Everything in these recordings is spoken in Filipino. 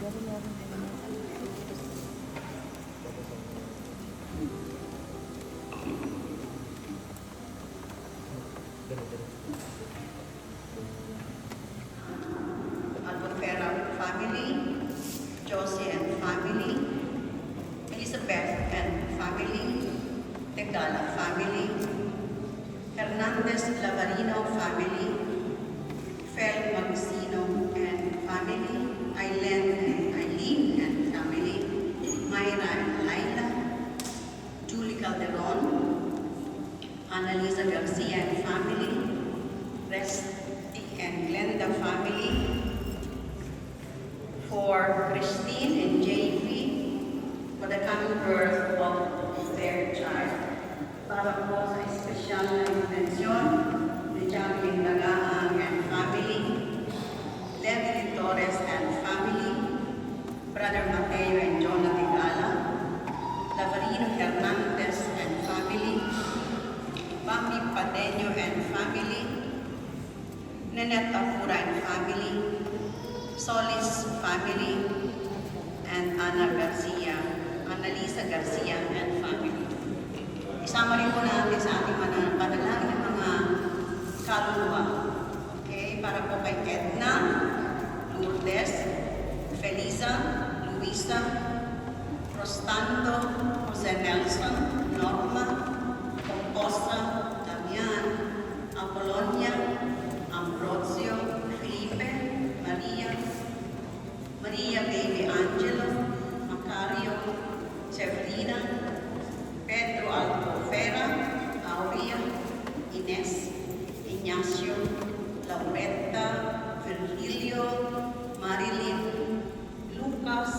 Albufera family, Josie and family, Elizabeth and family, Tegala family, Hernandez Lavarino family, Fel Magsino and family, Eileen and family, Mayra and Laila, Julie Calderon, Annalisa Garcia and family, Resty and Glenda family, for Christine and JP for the coming birth of their child. Para po sa espesyal na intensyon ni Jacqueline Lagaang and family, Levin Torres and family, Brother Mateo and Jonah Tigala, Lavarino Hernandez and family, Bambi Padeño and family, Nenette Apura and family, Solis family, and Annalisa Garcia and family. Isama rin po natin sa ating panalangin ng mga kaluluwa. Okay? Para po kay Edna, Lourdes, Felisa, Luisa, Rostando, Jose Nelson, Norma, Composta, Damian, Apolonia, Ambrosio, Felipe, Maria Baby Angelo, Macario, Severina, Pedro Albufera, Aurea, Ines, Ignacio, Lauretta, Virgilio, Marilyn, Lucas,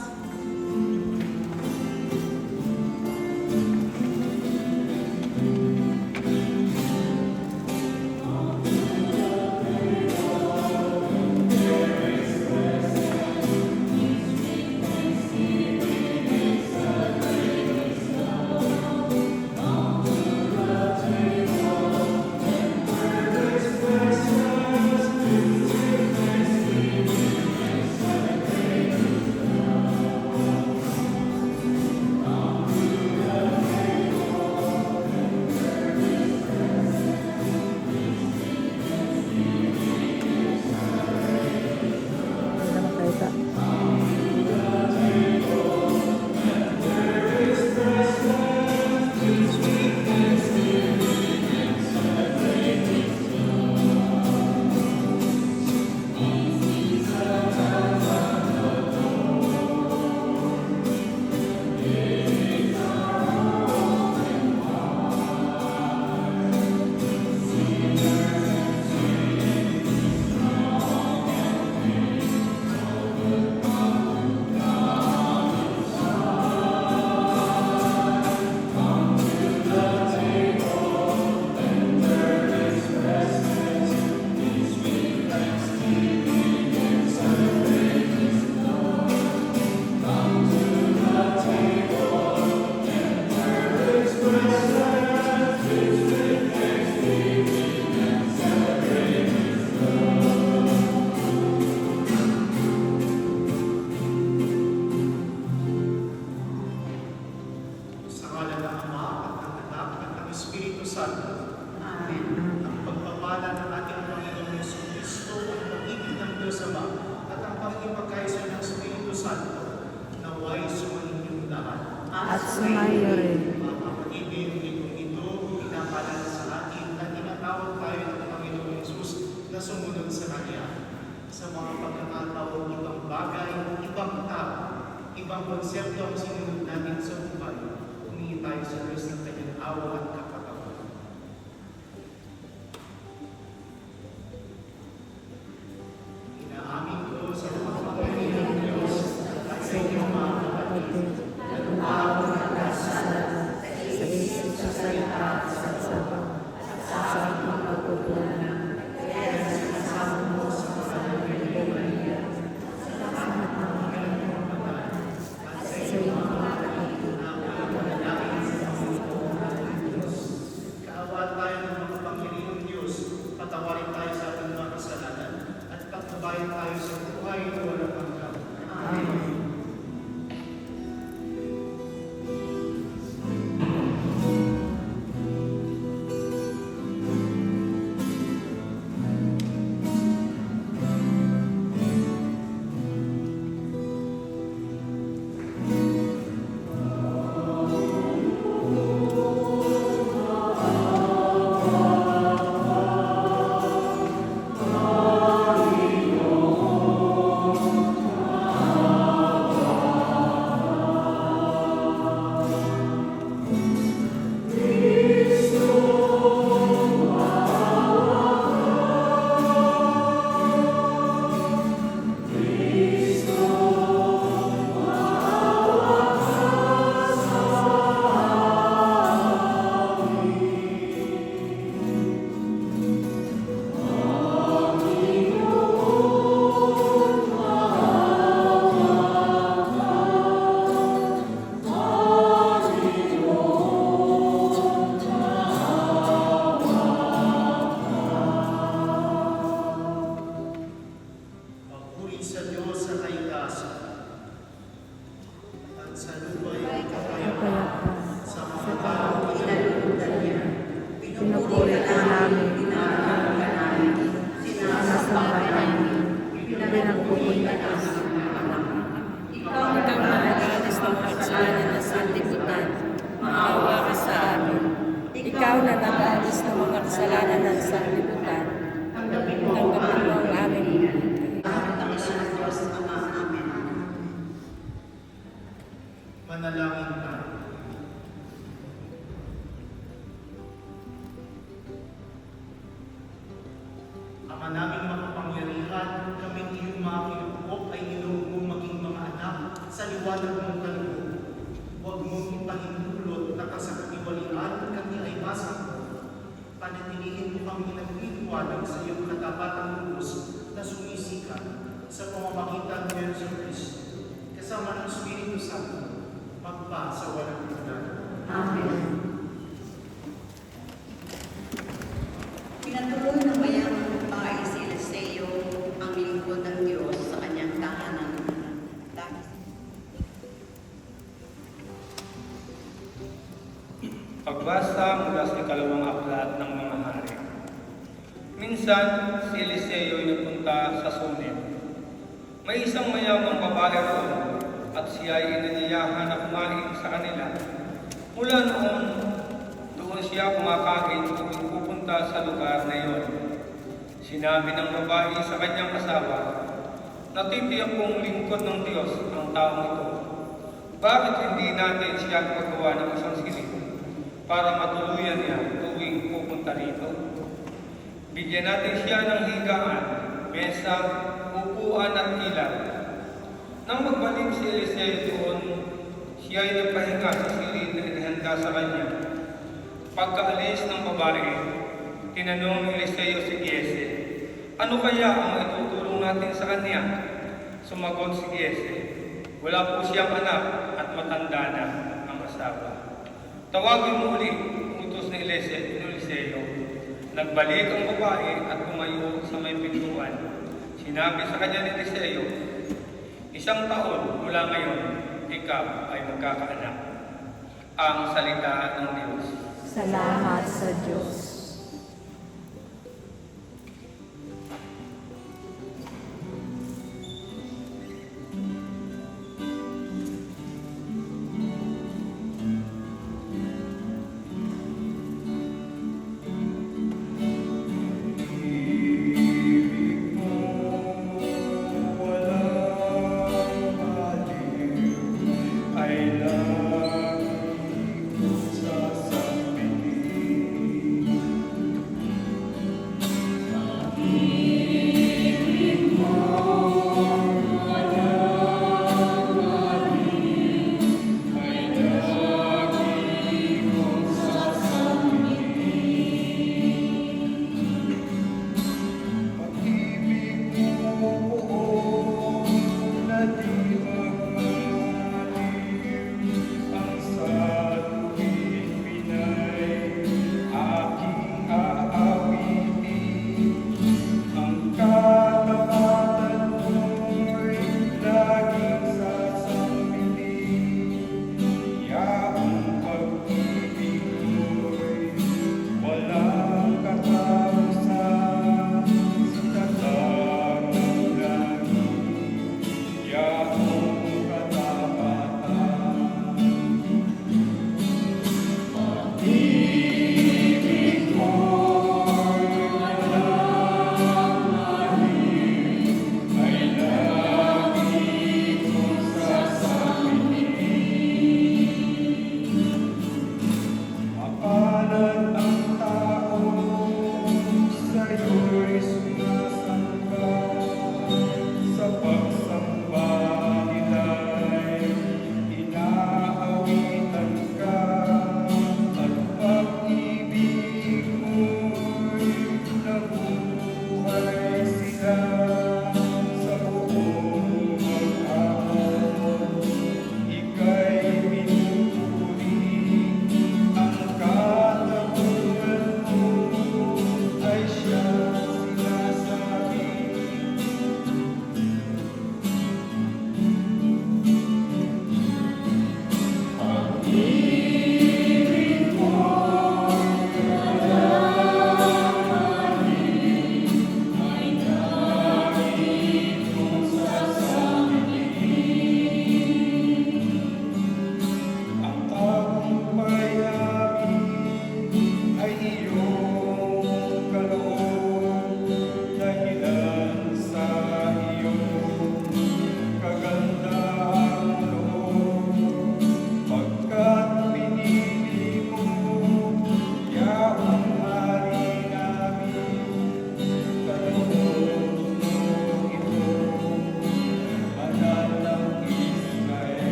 at sumayo rin. Mga kapatid, ito pinapalala sa atin na tinatawag tayo ng Panginoon Yesus na sumunod sa Kanya. Sa mga pagkakataon, ibang bagay, ibang tao, ibang konsepto ang sinunod natin sa buhay. Humingi tayo sa Diyos ng Kanyang awa at kapatawaran. Inaamin ko sa mga kapatid ng Diyos at sa inyong mga kapatid. Sa Espiritu Santo at sa sabaw at sa mga pagkukulang kaya sa mo sa Panginoon Maria sa lahat ng mga kapatid at sa iyong mga kapatid na panalangin sa mga Diyos. Kaawaan tayo ng mga Panginoon Diyos, patawarin tayo sa ating mga kasalanan at pagkabayan tayo sa buhay na walang hanggan. Amen. liwanag mong kaloob. Huwag mong ipahintulot na kasakatiwalian kami ay masang mo. Panatilihin mo kami nagtitiwala sa iyong katapatang lubos na sumisikat sa pamamagitan ng Yesu Cristo. Kasama ng Espiritu Santo, magpa sa walang hanggan. Amen. Pinatuloy ng mayamang bahay si Eliseo ang lingkod ng Diyos sa kanyang tahanan. Pagbasa mula sa ikalawang aklat ng mga hari. Minsan, si Eliseo ay nagpunta sa Sunem. May isang mayamang babae roon at siya ay inanyayahan na kumain sa kanila. Mula noon, doon siya kumakain tuwing pupunta sa lugar na iyon. Sinabi ng babae sa kanyang asawa, "Natitiyak kong lingkod ng Diyos ang taong ito. Bakit hindi natin siya magawa ng isang silid para matuluyan niya tuwing pupunta rito? Bigyan natin siya ng higaan, mesa, upuan at ilaw." Nang magbalik si Eliseo doon, siya ay nagpahinga sa silid na inihanda sa kanya. Pagkaalis ng babae, tinanong ni Eliseo si Giese, "Ano kaya ang maitutulong natin sa kanya?" Sumagot si Giese, "Wala po siyang anak at matanda na ang asawa." "Tawagin mo ulit," utos ni Eliseo. Nagbalik ang babae at tumayo sa may pintuan. Sinabi sa kanya ni Eliseo, "1 taon mula ngayon, ikaw ay magkakaanak." Ang salita ng Diyos. Salamat sa Diyos.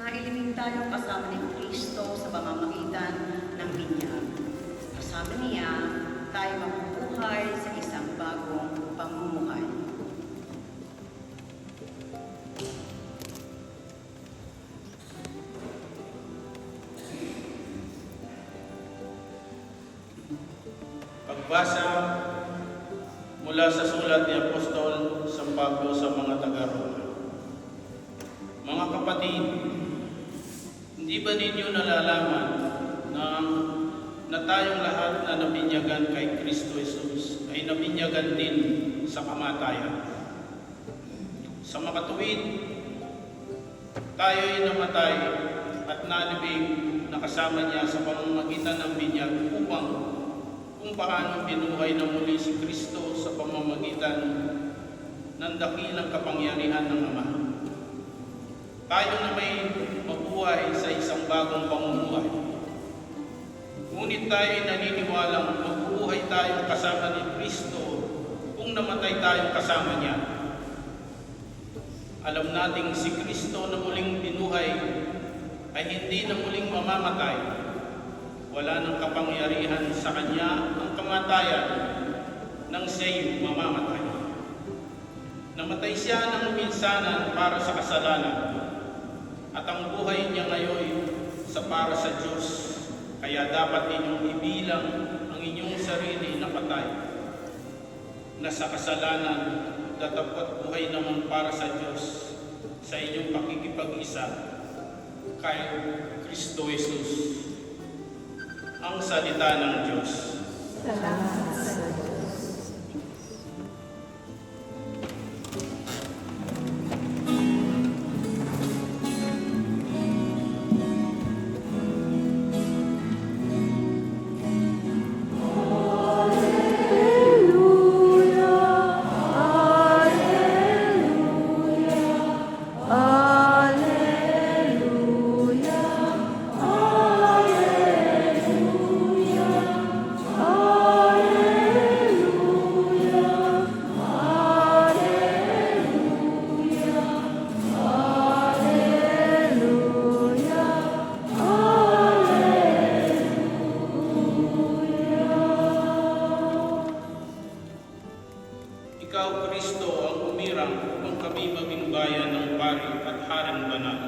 Nailimin tayo kasama ni Kristo sa pamamagitan ng binyag. Kasama niya, tayo mabubuhay sa isang bagong pamumuhay. Pagbasa mula sa sulat ni Apostol San Pablo sa mga taga-Roma. Mga kapatid, hindi ba ninyo nalalaman na tayong lahat na nabinyagan kay Kristo Jesus ay nabinyagan din sa kamatayan? Sa makatuwid, tayo'y namatay at nalibing na kasama niya sa pamamagitan ng binyag upang kung paano binuhay na muli si Kristo sa pamamagitan ng dakilang kapangyarihan ng Ama. Tayo na may mabuhay sa isang bagong pamumuhay. Ngunit tayo ay naniniwalang mabubuhay tayo kasama ni Kristo kung namatay tayo kasama niya. Alam nating si Kristo na muling binuhay ay hindi na muling mamamatay. Wala nang kapangyarihan sa kanya ang kamatayan nang siya'y mamamatay. Namatay siya ng minsanan para sa kasalanan at ang buhay niya ngayon sa para sa Diyos. Kaya dapat inyong ibilang ang inyong sarili na patay na sa kasalanan datapot buhay naman para sa Diyos sa inyong pakikipag-isa kay Kristo Jesus. Ang salita ng Diyos. Salamat sa Diyos. Ikaw, Kristo, ang umirang upang kami maging bayan ng pari at haring banal.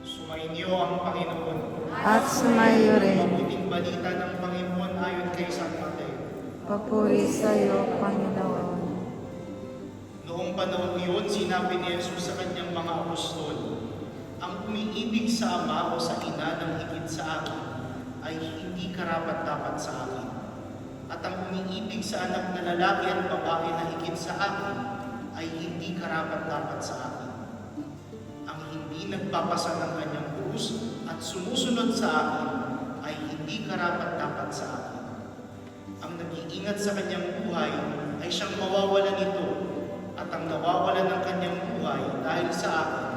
Sumainyo ang Panginoon. At sumayo rin. Mabuting balita ng Panginoon ayon kay San Mateo. Papuri sa iyo, Panginoon. Noong panahon iyon, sinabi ni Jesus sa kanyang mga apostol, ang umiibig sa ama o sa ina ng higit sa akin ay hindi karapat-dapat sa akin. At ang umiibig sa anak na lalaki at babae na higit sa akin ay hindi karapat-dapat sa akin. Ang hindi nagpapasa ng kanyang krus at sumusunod sa akin ay hindi karapat-dapat sa akin. Ang nag-iingat sa kanyang buhay ay siyang mawawalan nito, at ang nawawalan ng kanyang buhay dahil sa akin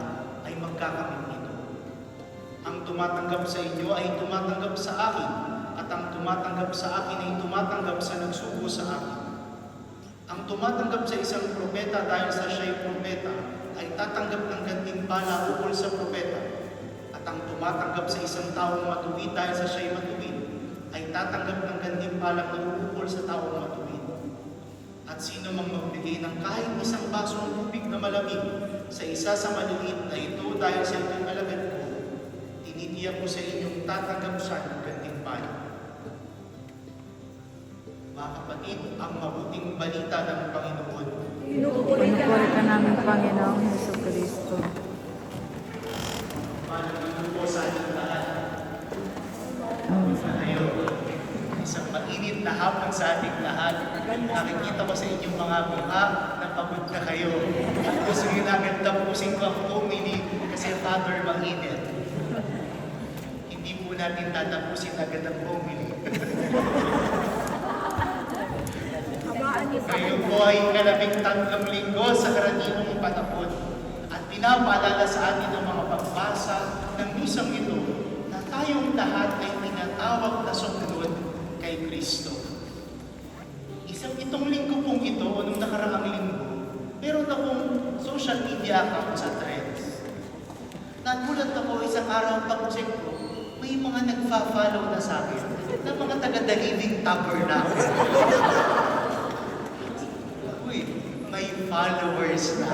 ay magkakamit nito. Ang tumatanggap sa inyo ay tumatanggap sa akin, at ang tumatanggap sa akin ay tumatanggap sa nagsugo sa akin. Ang tumatanggap sa isang propeta dahil sa siya'y propeta ay tatanggap ng gantimpala ukol sa propeta, at ang tumatanggap sa isang taong matuwid dahil sa siya'y matuwid ay tatanggap ng gantimpala ukol sa taong matuwid. At sino mang magbigay ng kahit isang basong tubig na malamig sa isa sa maliliit na ito dahil sa itong alagad ko, tinitiyak ko sa inyong tatanggap siya ng gantimpala. Mga kapatid, ang mabuting balita ng Panginoon. Pinupuri ka namin, Panginoong Hesus Kristo. Manang po sa ating lahat. na hapon sa ating lahat. Nakikita ko sa inyong mga mukha na pagod na kayo. At gusto nyo na agad tapusin ko ang homily kasi Father mainit. Hindi po natin tatapusin agad ang homily. Ngayon po ay ika-13 linggo sa karaniwang panahon at pinapaalala sa atin ang mga pagbasa ng misang ito na tayong lahat ay tinatawag na sumunod kay Kristo. Itong linggo pong ito, nung nakaraang linggo, meron akong social media account sa Threads. Nagulat ako isang araw pag-check ko, may mga nagfa-follow na sa akin na mga taga-The Living Tabernacle. Uy, may followers na.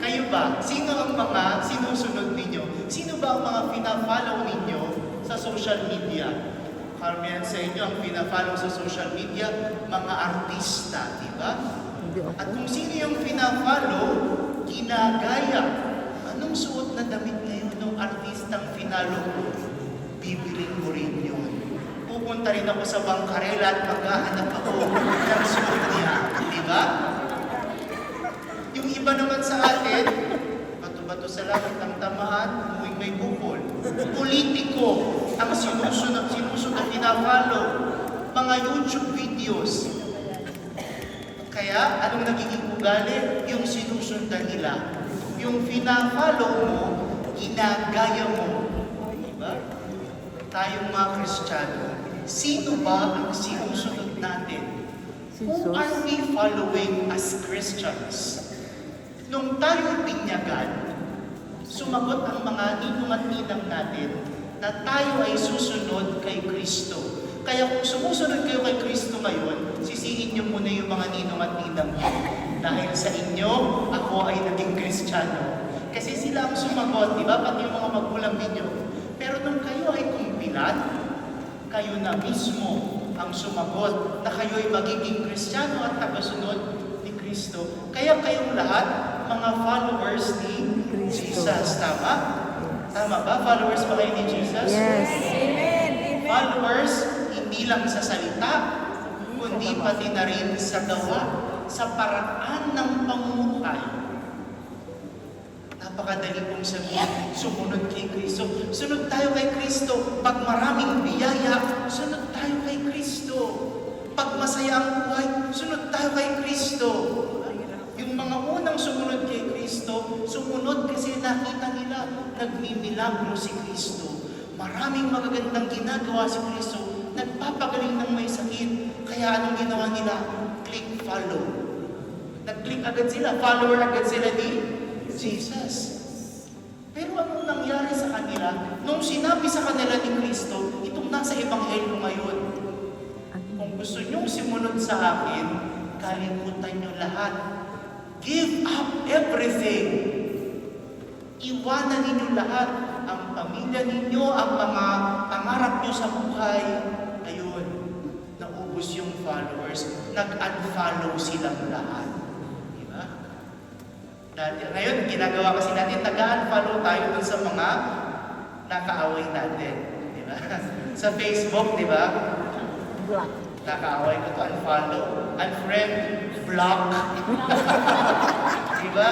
Kayo ba? Sino ang mga sinusunod ninyo? Sino ba ang mga pina-follow ninyo sa social media? Karamihan sa inyo ang pina-follow sa social media, mga artista, di ba? At kung sino yung pina-follow, ginagaya. Anong suot na damit ngayon ng artistang finalo ko? Bibiling ko rin yun. Pupunta rin ako sa bangkarela at maghahanap ako ng suot niya, di ba? Yung iba naman sa atin, bato-bato sa langit ng tamaan, umuwing may bukol. Politiko ang sinusunod pinafalo, mga YouTube videos. Kaya, anong nagiging ugali? Yung sinusundan nila. Yung pinafalo mo, ginagaya mo. Diba? Tayong mga Kristiyano, sino ba ang sinusunod natin? Who are we following as Christians? Nung tayo binyagan, sumagot ang mga ninong at ninang natin na tayo ay susunod kay Kristo. Kaya kung sumusunod kayo kay Kristo ngayon, sisihin niyo muna yung mga ninong at ninang niyo. Dahil sa inyo, ako ay naging Kristiyano. Kasi sila ang sumagot, di ba? Pati yung mga magulang ninyo. Pero nung kayo ay kumpilan, kayo na mismo ang sumagot na kayo ay magiging Kristiyano at tagasunod ni Kristo. Kaya kayong lahat, mga followers ni Jesus. Tama? Tama ba? Followers ba kayo ni Jesus? Yes. Followers, hindi lang sa salita, kundi pati na rin sa gawa, sa paraan ng pamumuhay. Napakadali pong sabihin, sumunod kay Kristo. Sunod tayo kay Kristo. Pag maraming biyaya, sunod tayo kay Kristo. Pag masaya ang buhay, sunod tayo kay Kristo. Yung mga unang sumunod kay Kristo, sumunod kasi nakita nila, nagmimilagro si Kristo. Maraming magagandang ginagawa si Kristo, nagpapagaling ng may sakit. Kaya anong ginawa nila? Click follow. Nag-click agad sila, follower agad sila ni Jesus. Pero anong nangyari sa kanila? Nung sinabi sa kanila ni Kristo, itong nasa Ebanghelyo ngayon, kung gusto niyong sumunod sa akin, kalimutan niyo lahat. Give up everything. Iwanan ninyo lahat. Ang pamilya ninyo, ang mga pangarap nyo sa buhay. Ayun, naubos yung followers. Nag-unfollow silang lahat. Diba? Ngayon, ginagawa kasi natin, nag-unfollow tayo dun sa mga nakaaway natin. Diba? Sa Facebook, diba? Nakaaway ko to, unfollow, unfriend, block. Diba?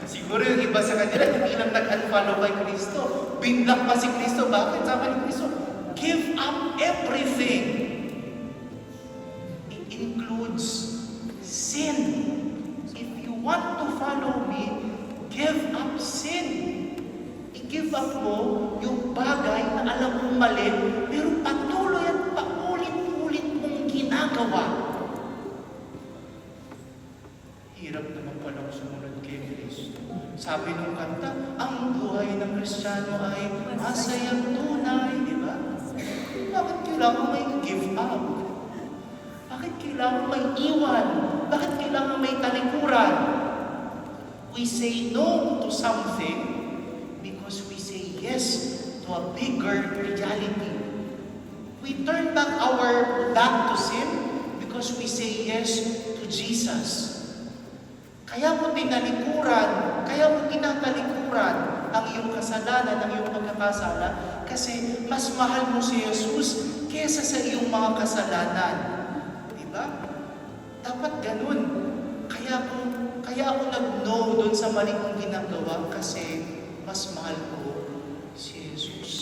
Siguro yung iba sa kanila, hindi lang nag-unfollow kay Kristo. Binlock pa si Kristo. Bakit? Sabi ni Kristo, give up everything. It includes sin. If you want to follow me, give up sin. I-give up mo yung bagay na alam mong mali, pero patuloy at paulit-ulit mong ginagawa. Hirap naman palang sumunod kay Kristo. Sabi ng kanta, ang buhay ng Kristiyano ay masayang tunay, di ba? Bakit kailangan may give up? Bakit kailangan may iwan? Bakit kailangan may talikuran? We say no to something because we say yes to a bigger reality. We turn back our back to sin because we say yes to Jesus. Kaya mo tinalikuran, kaya mo tinatalikuran ang iyong kasalanan, ang iyong pagkakasala, kasi mas mahal mo si Jesus kesa sa iyong mga kasalanan. Diba? Dapat ganun. Kaya ako nag-no doon sa mali kong ginagawa kasi mas mahal ko si Jesus.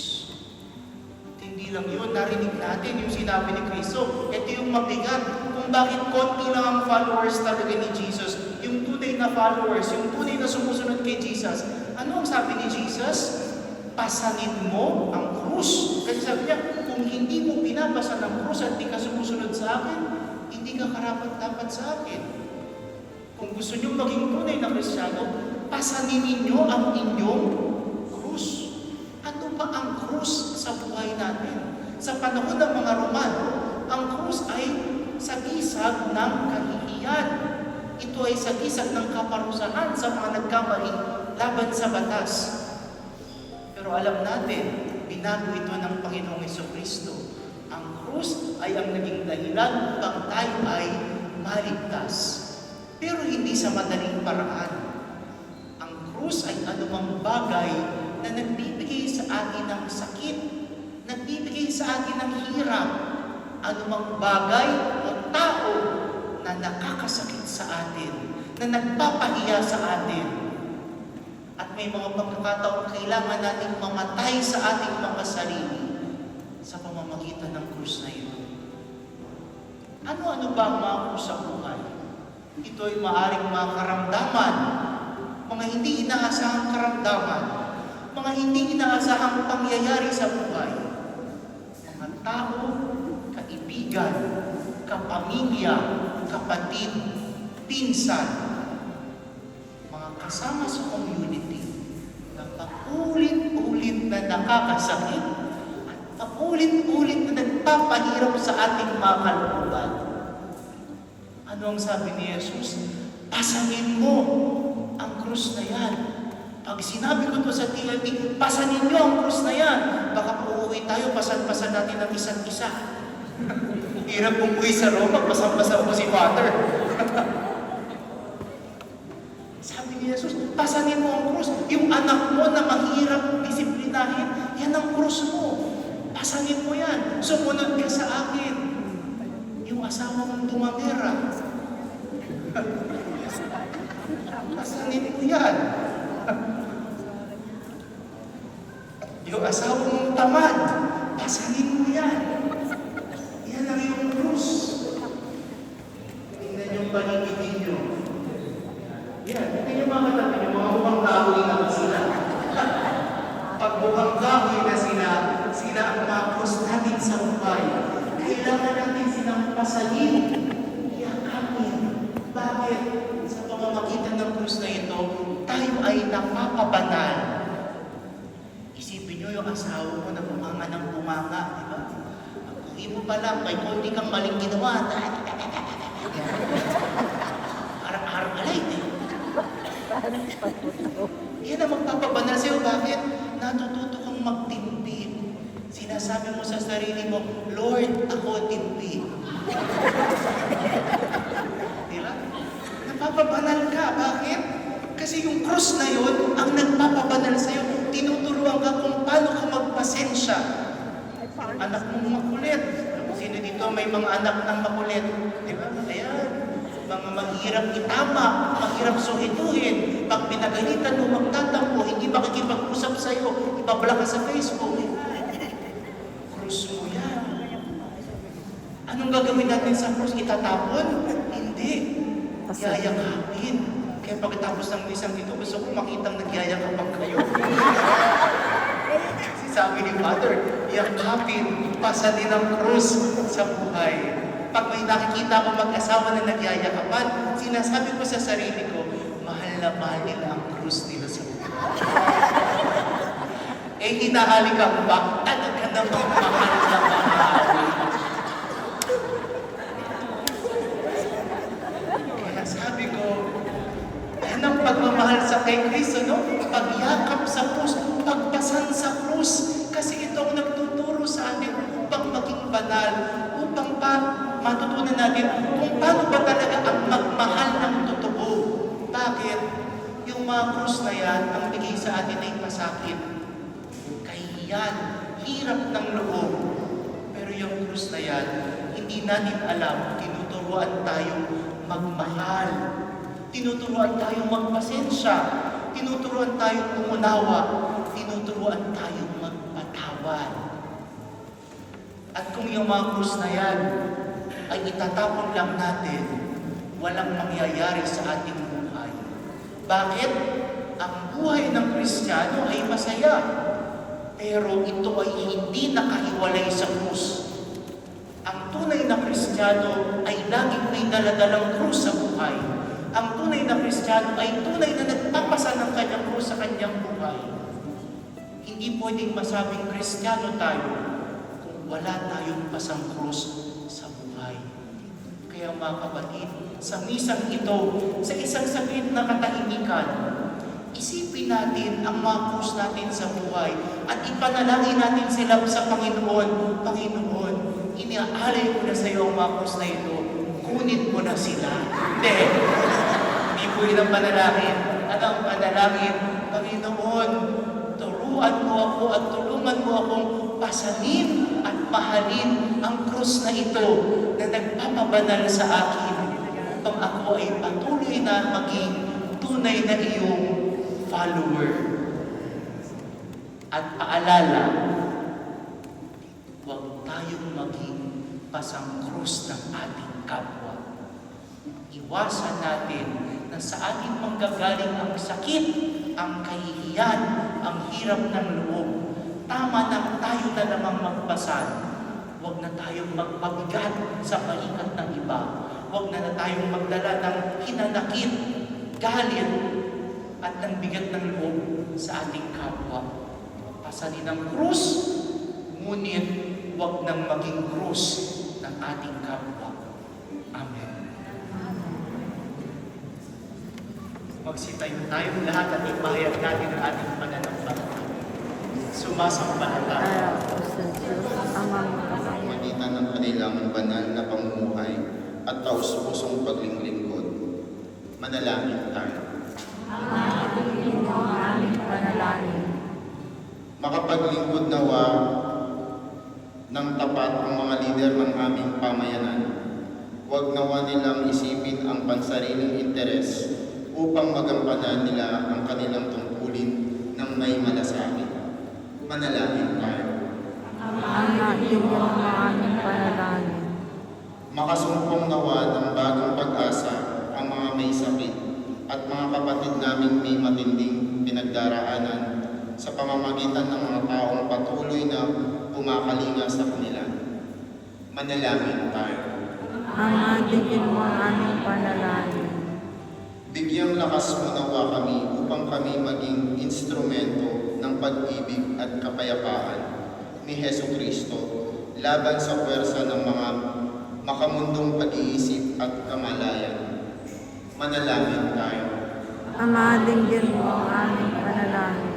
At hindi lang yun, narinig natin yung sinabi ni Cristo. Ito yung mabigat kung bakit konti lang ang followers talaga ni Jesus. Yung tunay na followers, yung tunay na sumusunod kay Jesus. Ano ang sabi ni Jesus? Pasanin mo ang krus. Kasi sabi niya, kung hindi mo pinapasan ang krus at di ka sumusunod sa akin, hindi ka karapat-dapat sa akin. Kung gusto niyo maging tunay na Kristiyano, pasanin ninyo ang inyong krus. Ano ba ang krus sa buhay natin? Sa panahon ng mga Romano, ang krus ay sagisag ng kahihiyan. Ito ay sagisag ng kaparusahan sa mga nagkamali laban sa batas. Pero alam natin, binago ito ng Panginoong Jesucristo. Ang krus ay ang naging dahilan upang tayo ay maligtas. Pero hindi sa madaling paraan. Ang krus ay anumang bagay na nagbibigay sa atin ng sakit, nagbibigay sa atin ng hirap, anumang bagay o tao na nakakasakit sa atin, na nagpapahiya sa atin. At may mga pagkakataon kailangan nating mamatay sa ating mga sarili sa pamamagitan ng krus na ito. Ano-ano ba ang mga krus sa buhay? Ito ay maaaring mga karamdaman, mga hindi inaasahang karamdaman, mga hindi inaasahang pangyayari sa buhay. Mga tao, kaibigan, kapamilya, kapatid, pinsan, mga kasama sa community na paulit-ulit na nakakasakit at paulit-ulit na nagpapahirap sa ating mga kalooban. Ano ang sabi ni Jesus? Pasanin mo ang krus na yan. Pag sinabi ko to sa TLT, pasanin niyo ang krus na yan. Baka uuwi tayo, pasan-pasan natin ang isa't isa. Hirap umuwi sa Roma, pasan-pasan mo si Father. Sabi ni Jesus, pasanin mo ang krus. Yung anak mo na mahirap disiplinahin, yan ang krus mo. Pasanin mo yan. Sumunod ka sa akin. Yung asawa mong dumamera. Pasanin mo yan. Yung asawa mong tamad. Pasanin mo yan. Yan ang iyong krus. Tingnan yung paligid ninyo. Yan. Tingnan yung mga katabi nyo. Mga bukang kahoy na sila. Pag bukang kahoy na sila ang mga krus natin sa buhay. Kailangan natin silang pasanin. Yakapin. Bakit? Sa pamamagitan ng krus na ito, tayo ay napapabanal. Isipin nyo yung asawa mo na bumanga ng bumanga, di ba? Pag-uwi mo pa lang, may konti kang maling ginawa. Harap-harap ka light eh. Yan ang magpapabanal sa'yo. Bakit? Natututo kang magtimpid. Sinasabi mo sa sarili mo, Lord, ako timpid. Diba? Napapabanal ka. Bakit? Kasi yung krus na yun, ang nagpapabanal sa'yo, tinuturuan ka kung paano ka magpasensya. Anak mong makulit. Sino dito may mga anak ng makulit? Diba? Ayan. Mga mahirap itama, mahirap suhituhin. Pag pinagalitan mo, magtatampo, hindi makikipag-usap sa'yo, ibabla ka sa Facebook. Krus mo yan. Anong gagawin natin sa krus? Itatapon? Hindi. Yayakapin. Kaya pagkatapos ng isang dito, gusto ko makitang nagyayakapan kayo. Sabi ni Father, yakapin, pasanin ang krus sa buhay. Pag may nakikita ko mag-asawa na nagyayakapan, sinasabi ko sa sarili ko, mahal na mahal nila ang krus nila sa buhay. Eh, hinahalikan ba? Talaga namang mahal na mahal. Kaya sabi ko, yan ang pagmamahal sa kay Kristo, no? Pagyakap sa krus, pagpasan sa krus. Kasi ito ang nagtuturo sa atin upang maging banal, upang matutunan natin kung paano ba talaga ang magmahal ng totoo. Bakit? Yung mga krus na yan, ang bigay sa atin ay pasakit, kahihiyan, hirap ng loob. Pero yung krus na yan, hindi natin alam, tinuturuan tayong magmahal. Tinuturuan tayong magpasensya. Tinuturuan tayong umunawa. Tinuturuan tayong magpatawad. At kung yung mga krus na yan ay itatapon lang natin, walang mangyayari sa ating buhay. Bakit? Ang buhay ng Kristiyano ay masaya. Pero ito ay hindi nakahiwalay sa krus. Ang tunay na Kristiyano ay laging may daladalang krus sa buhay. Ang tunay na Kristiyano ay tunay na nagpapasa ng kanyang krus sa kanyang buhay. Hindi pwedeng masabing Kristiyano tayo kung wala tayong pasang krus sa buhay. Kaya mga kapatid, sa misang ito, sa isang saglit na katahimikan, isipin natin ang mga krus natin sa buhay at ipanalangin natin sila sa Panginoon. Panginoon, iniaalay ko na sa iyo ang mga krus na ito. Kunin mo na sila. Hindi po yun ang panalangin. Ano ang panalangin? Panginoon, turuan mo ako at tulungan mo akong pasanin at mahalin ang krus na ito na nagpapabanal sa akin upang ako ay patuloy na maging tunay na iyong follower. At paalala, huwag tayong maging pasang krus ng ating kapwa. Iwasan natin na sa ating manggagaling ang sakit, ang kahihiyan, ang hirap ng loob. Tama na tayo na namang magpasan. Huwag na tayong magpabigat sa balikat ng iba. Huwag na tayong magdala ng hinanakit, galit, at ng bigat ng loob sa ating kapwa. Pasanin ang krus, ngunit huwag nang maging krus ng ating kapwa. Amen. Magsitayo tayong lahat at ipahayag natin ang ating pananampalataya. Sumasampalataya sa Diyos, Amang makapangyarihan. Magitan ng kanilang banal na pamumuhay at taus-pusong paglilingkod. Manalangin tayo. Aming mo ang aming panalangin. Makapaglingkod nawa ng tapat ang mga lider ng aming pamayanan. Huwag nawa nilang isipin ang pansariling interes upang magampanan nila ang kanilang tungkulin ng may malasakit. Manalangin tayo. Aming mo ang aming panalangin. Makasumpong nawa ng bagong pag-asa ang mga may sakit at mga kapatid naming may matinding pinagdaraanan sa pamamagitan ng mga taong patuloy na kumakalinga sa kanila. Manalangin tayo. Aming mo ang aming panalangin. Bigyang lakas mo nawa kami upang kami maging instrumento ng pag-ibig at kapayapaan ni Hesukristo laban sa puwersa ng mga makamundong pag-iisip at kamalayan. Manalangin tayo. Aming mo ang aming panalangin.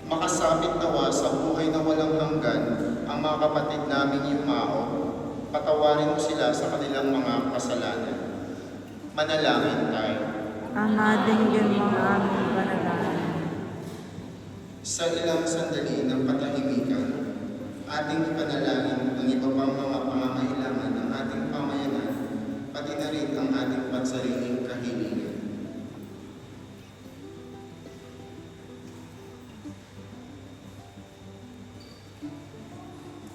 Makasabit nawa sa buhay na walang hanggan ang mga kapatid naming yumao, patawarin mo sila sa kanilang mga kasalanan. Manalangin tayo. Aming mo ang aming panalangin. Sa ilang sandali ng katahimikan, ating ipanalangin ang iba pang mga pangangailangan ng ating pamayanan, pati na rin ang ating pansariling kahilingan.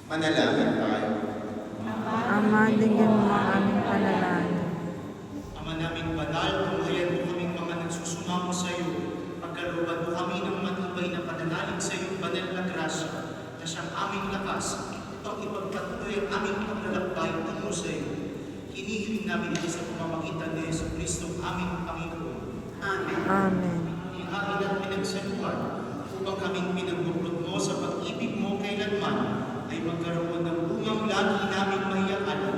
Manalangin tayo. Aming mo ang aming panalangin. Ama naming banal, tunghayan mo kaming mga nagsusumamo sa iyo. Pagkalooban mo kami ng matibay na pananalig sa iyong banal na grasya na siyang aming lakas upang ipagpatuloy ang aming paglalakbay tungo sa iyo. Hinihiling namin ito sa pamamagitan ni Jesucristo, aming Panginoon. Amen. Amen. Ihain at pinagsaluhan upang kaming pinagbuklod mo sa pag-ibig mo kailanman ay magkaroon ng bungang lagi namin maiyakalan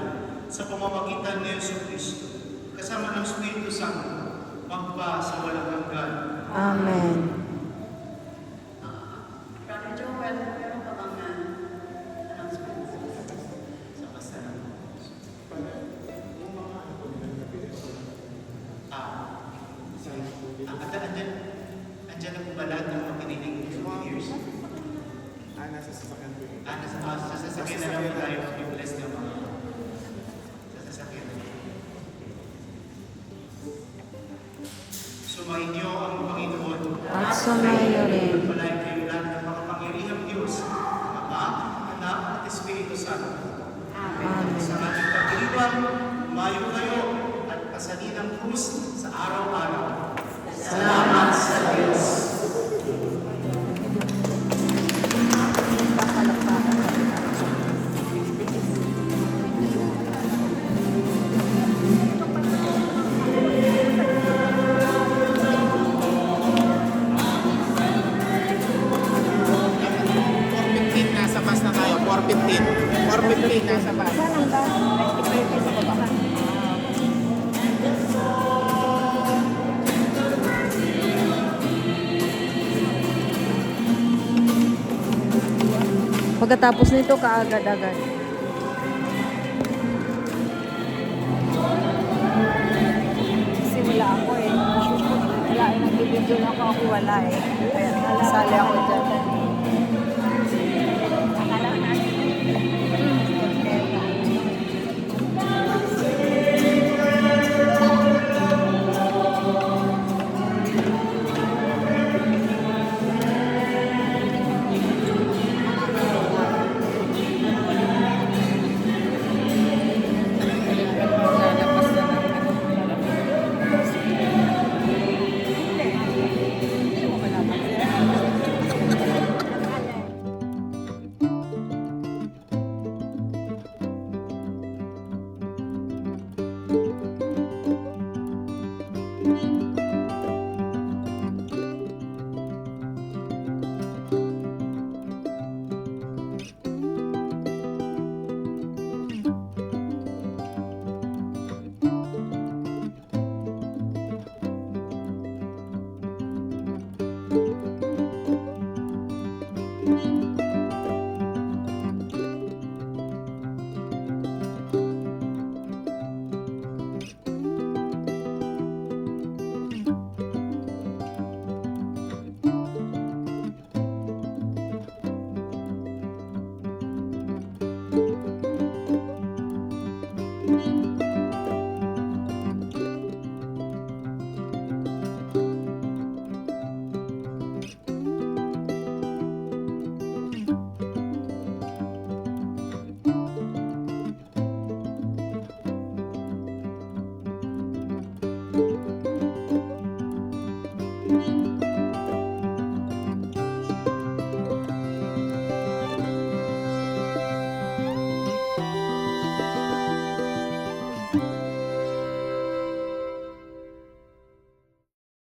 sa pamamagitan ni Jesucristo. Kasama ng Espiritu Santo, magpa sa walang hanggan. Amen. Brother Joel, meron ka bang announcements? Sa kasarap. Andyan ba lahat ng makinig years? Nasa sasakyan ko yun. Sa sasakyan na lang tayo, i-bless naman. Sa sasakyan. Sumayin niyo ang Panginoon. At sumayo rin. Palain kayo lahat ng makapangyarihang Diyos, Ama, Anak, at Espiritu Santo. Amen. Sa ating pag-ibang, umayo kayo at pasanin ang krus sa araw-araw. Salamat sa Diyos. Nasa bus na tayo, 4:15. 4:15 nasa bus. Pagkatapos nito, kaagad-agad. Kasi wala ako eh. Wala eh. Nagbibidyo lang ako wala eh. Kaya nasali ako dyan. Thank you.